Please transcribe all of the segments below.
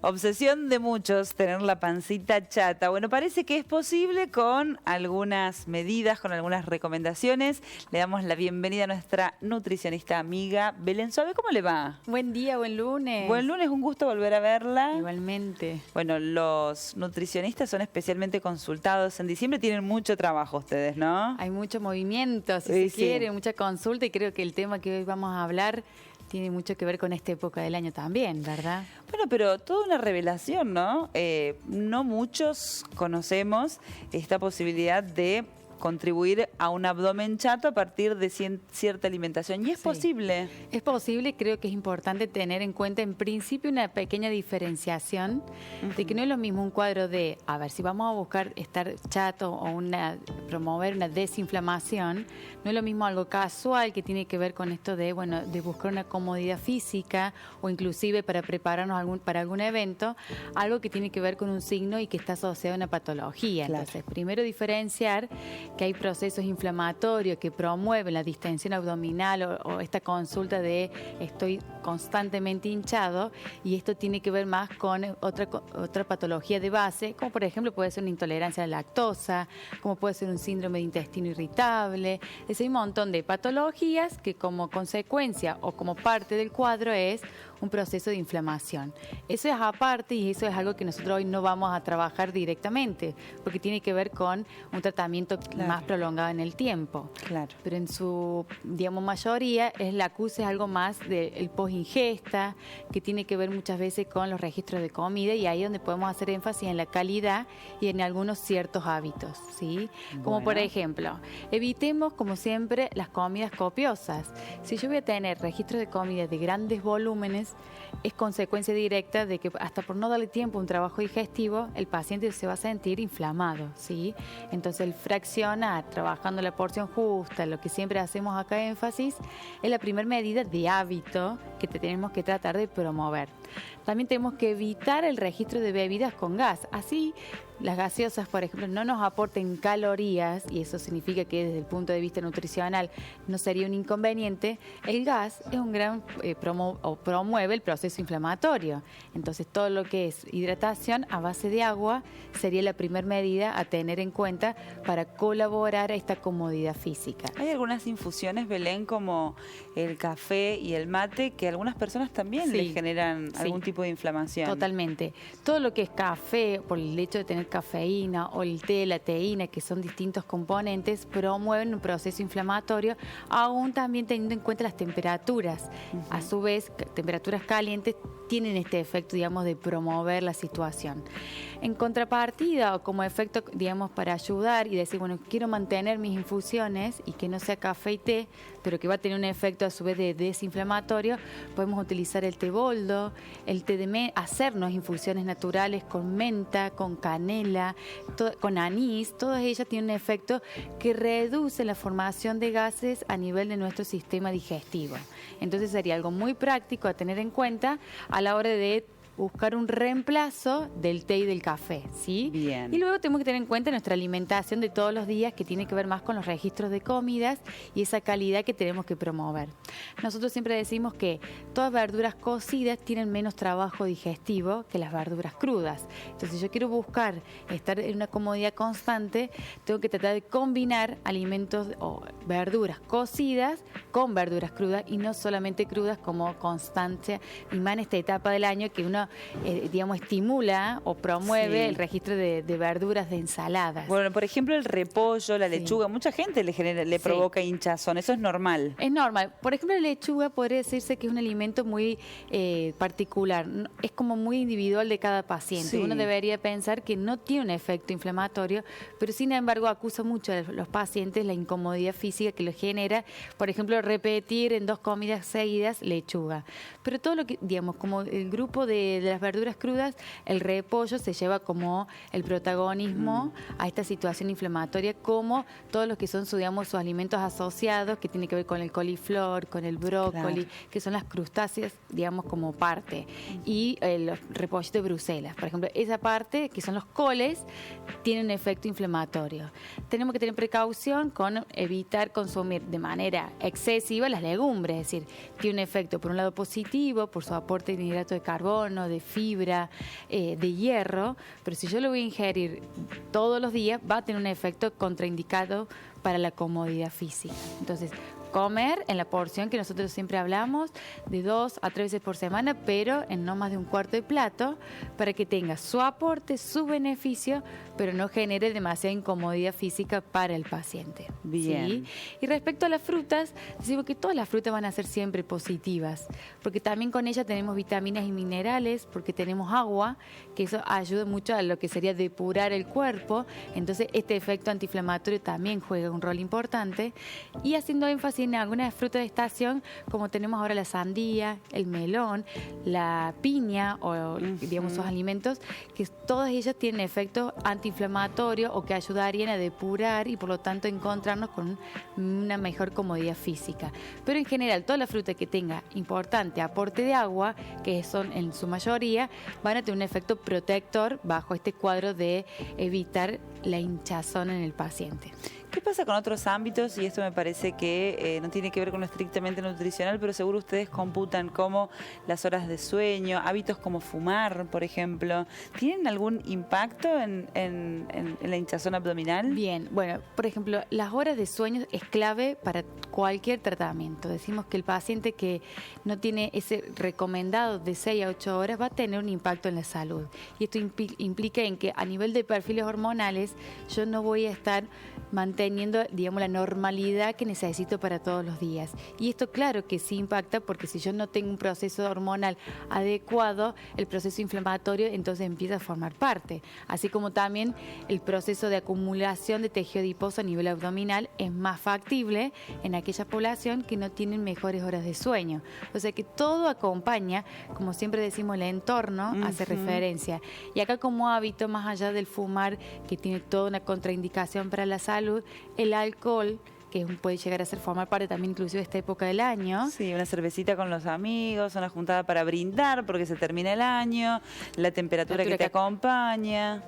Obsesión de muchos, tener la pancita chata. Bueno, parece que es posible con algunas medidas, con algunas recomendaciones. Le damos la bienvenida a nuestra nutricionista amiga Belén Suave. ¿Cómo le va? Buen día, buen lunes. Buen lunes, un gusto volver a verla. Igualmente. Bueno, los nutricionistas son especialmente consultados. En diciembre tienen mucho trabajo ustedes, ¿no? Hay mucho movimiento, si se quiere, mucha consulta, y creo que el tema que hoy vamos a hablar tiene mucho que ver con esta época del año también, ¿verdad? Bueno, pero toda una revelación, ¿no? No muchos conocemos esta posibilidad de contribuir a un abdomen chato a partir de cierta alimentación. ¿Y es posible? Es posible, creo que es importante tener en cuenta en principio una pequeña diferenciación de que no es lo mismo un cuadro de, a ver, si vamos a buscar estar chato o promover una desinflamación, no es lo mismo algo casual que tiene que ver con esto de, bueno, de buscar una comodidad física o inclusive para prepararnos para algún evento, algo que tiene que ver con un signo y que está asociado a una patología. Claro. Entonces, primero diferenciar que hay procesos inflamatorios que promueven la distensión abdominal o esta consulta de estoy constantemente hinchado, y esto tiene que ver más con otra patología de base, como por ejemplo puede ser una intolerancia a la lactosa, como puede ser un síndrome de intestino irritable. Es decir, hay un montón de patologías que como consecuencia o como parte del cuadro es un proceso de inflamación. Eso es aparte y eso es algo que nosotros hoy no vamos a trabajar directamente, porque tiene que ver con un tratamiento más prolongado en el tiempo. Claro. Pero en su, digamos, mayoría la acusa es algo más del post-ingesta, que tiene que ver muchas veces con los registros de comida, y ahí es donde podemos hacer énfasis en la calidad y en algunos ciertos hábitos, ¿sí? Como por ejemplo, evitemos, como siempre, las comidas copiosas. Si yo voy a tener registros de comida de grandes volúmenes, es consecuencia directa de que hasta por no darle tiempo a un trabajo digestivo, el paciente se va a sentir inflamado, ¿sí? Entonces el fraccionar, trabajando la porción justa, lo que siempre hacemos acá énfasis, es la primera medida de hábito que tenemos que tratar de promover. También tenemos que evitar el registro de bebidas con gas. Así, las gaseosas, por ejemplo, no nos aporten calorías, y eso significa que desde el punto de vista nutricional no sería un inconveniente. El gas es un gran promueve el proceso inflamatorio. Entonces, todo lo que es hidratación a base de agua sería la primera medida a tener en cuenta para colaborar a esta comodidad física. Hay algunas infusiones, Belén, como el café y el mate, que a algunas personas también les generan algún tipo de inflamación. Totalmente. Todo lo que es café, por el hecho de tener cafeína, o el té, la teína, que son distintos componentes, promueven un proceso inflamatorio, aún también teniendo en cuenta las temperaturas. A su vez, temperaturas calientes tienen este efecto, digamos, de promover la situación. En contrapartida, o como efecto, digamos, para ayudar y decir, bueno, quiero mantener mis infusiones y que no sea café y té, pero que va a tener un efecto a su vez de desinflamatorio, podemos utilizar el té boldo, el té de hacernos infusiones naturales con menta, con canela, con anís. Todas ellas tienen un efecto que reduce la formación de gases a nivel de nuestro sistema digestivo. Entonces sería algo muy práctico a tener en cuenta a la hora de buscar un reemplazo del té y del café, ¿sí? Bien. Y luego tenemos que tener en cuenta nuestra alimentación de todos los días, que tiene que ver más con los registros de comidas y esa calidad que tenemos que promover. Nosotros siempre decimos que todas verduras cocidas tienen menos trabajo digestivo que las verduras crudas. Entonces, si yo quiero buscar estar en una comodidad constante, tengo que tratar de combinar alimentos o verduras cocidas con verduras crudas, y no solamente crudas como constancia, y más en esta etapa del año que uno digamos, estimula o promueve el registro de verduras, de ensaladas. Bueno, por ejemplo, el repollo, la lechuga, mucha gente le provoca hinchazón. ¿Eso es normal? Es normal. Por ejemplo, la lechuga podría decirse que es un alimento muy particular. Es como muy individual de cada paciente. Uno debería pensar que no tiene un efecto inflamatorio, pero sin embargo acusa mucho a los pacientes la incomodidad física que lo genera. Por ejemplo, repetir en 2 comidas seguidas lechuga. Pero todo lo que, digamos, como el grupo de las verduras crudas, el repollo se lleva como el protagonismo a esta situación inflamatoria, como todos los que son, digamos, sus alimentos asociados, que tiene que ver con el coliflor, con el brócoli, que son las crustáceas, digamos, como parte. Y los repollos de Bruselas, por ejemplo, esa parte, que son los coles, tiene un efecto inflamatorio. Tenemos que tener precaución con evitar consumir de manera excesiva las legumbres, es decir, tiene un efecto, por un lado, positivo, por su aporte de hidrato de carbono, carnívoro, de fibra, de hierro, pero si yo lo voy a ingerir todos los días, va a tener un efecto contraindicado para la comodidad física. Entonces, comer en la porción que nosotros siempre hablamos, de 2 a 3 veces por semana, pero en no más de un cuarto de plato, para que tenga su aporte, su beneficio, pero no genere demasiada incomodidad física para el paciente. Bien. ¿Sí? Y respecto a las frutas, decimos que todas las frutas van a ser siempre positivas, porque también con ellas tenemos vitaminas y minerales, porque tenemos agua, que eso ayuda mucho a lo que sería depurar el cuerpo. Entonces, este efecto antiinflamatorio también juega un rol importante. Y haciendo énfasis en algunas frutas de estación, como tenemos ahora la sandía, el melón, la piña, o digamos esos alimentos, que todas ellas tienen efectos antiinflamatorios o que ayudarían a depurar y por lo tanto encontrarnos con una mejor comodidad física. Pero en general, toda la fruta que tenga importante aporte de agua, que son en su mayoría, van a tener un efecto protector bajo este cuadro de evitar la hinchazón en el paciente. ¿Qué pasa con otros ámbitos? Y esto me parece que no tiene que ver con lo estrictamente nutricional, pero seguro ustedes computan como las horas de sueño, hábitos como fumar, por ejemplo. ¿Tienen algún impacto en la hinchazón abdominal? Bien, bueno, por ejemplo, las horas de sueño es clave para cualquier tratamiento. Decimos que el paciente que no tiene ese recomendado de 6 a 8 horas va a tener un impacto en la salud. Y esto implica en que a nivel de perfiles hormonales yo no voy a estar manteniendo, digamos, la normalidad que necesito para todos los días. Y esto claro que sí impacta, porque si yo no tengo un proceso hormonal adecuado, el proceso inflamatorio entonces empieza a formar parte. Así como también el proceso de acumulación de tejido adiposo a nivel abdominal es más factible en aquella población que no tienen mejores horas de sueño. O sea que todo acompaña, como siempre decimos, el entorno hace referencia. Y acá como hábito, más allá del fumar, que tiene toda una contraindicación para la salud, el alcohol, que puede llegar a formar parte también inclusive de esta época del año. Sí, una cervecita con los amigos, una juntada para brindar porque se termina el año, la temperatura que te acompaña.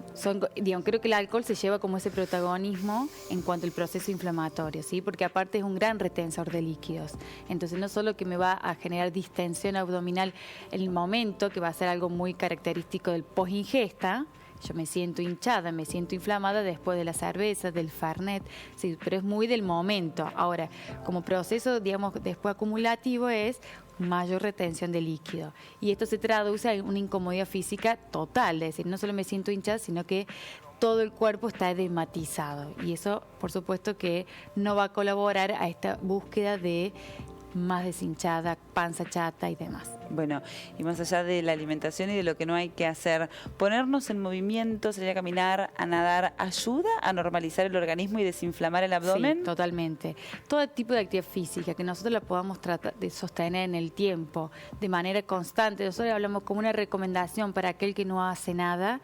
Digamos, creo que el alcohol se lleva como ese protagonismo en cuanto al proceso inflamatorio, ¿sí? Porque aparte es un gran retensor de líquidos. Entonces no solo que me va a generar distensión abdominal en el momento, que va a ser algo muy característico del post-ingesta. Yo me siento hinchada, me siento inflamada después de la cerveza, del Fernet, sí, pero es muy del momento. Ahora, como proceso, digamos, después acumulativo es mayor retención de líquido. Y esto se traduce en una incomodidad física total, es decir, no solo me siento hinchada, sino que todo el cuerpo está edematizado. Y eso, por supuesto, que no va a colaborar a esta búsqueda de más deshinchada, panza chata y demás. Bueno, y más allá de la alimentación y de lo que no hay que hacer, ponernos en movimiento, salir a caminar, a nadar, ¿ayuda a normalizar el organismo y desinflamar el abdomen? Sí, totalmente. Todo tipo de actividad física que nosotros la podamos tratar de sostener en el tiempo, de manera constante. Nosotros hablamos como una recomendación para aquel que no hace nada,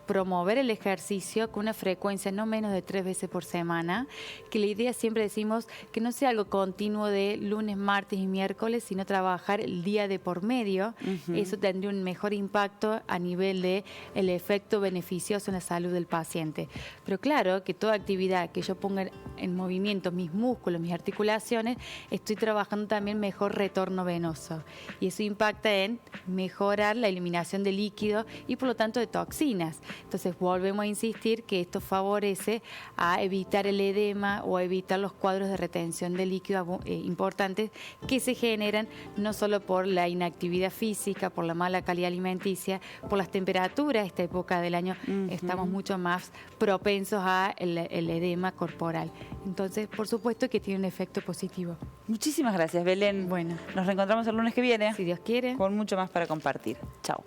promover el ejercicio con una frecuencia no menos de 3 veces por semana, que la idea siempre decimos que no sea algo continuo de lunes, martes y miércoles, sino trabajar el día de por medio. Eso tendría un mejor impacto a nivel de el efecto beneficioso en la salud del paciente. Pero claro que toda actividad que yo ponga en movimiento mis músculos, mis articulaciones, estoy trabajando también mejor retorno venoso. Y eso impacta en mejorar la eliminación de líquido y por lo tanto de toxinas. Entonces volvemos a insistir que esto favorece a evitar el edema o a evitar los cuadros de retención de líquido importantes que se generan no solo por la inactividad física, por la mala calidad alimenticia, por las temperaturas. Esta época del año estamos mucho más propensos a el edema corporal. Entonces, por supuesto que tiene un efecto positivo. Muchísimas gracias, Belén. Bueno, nos reencontramos el lunes que viene. Si Dios quiere. Con mucho más para compartir. Chao.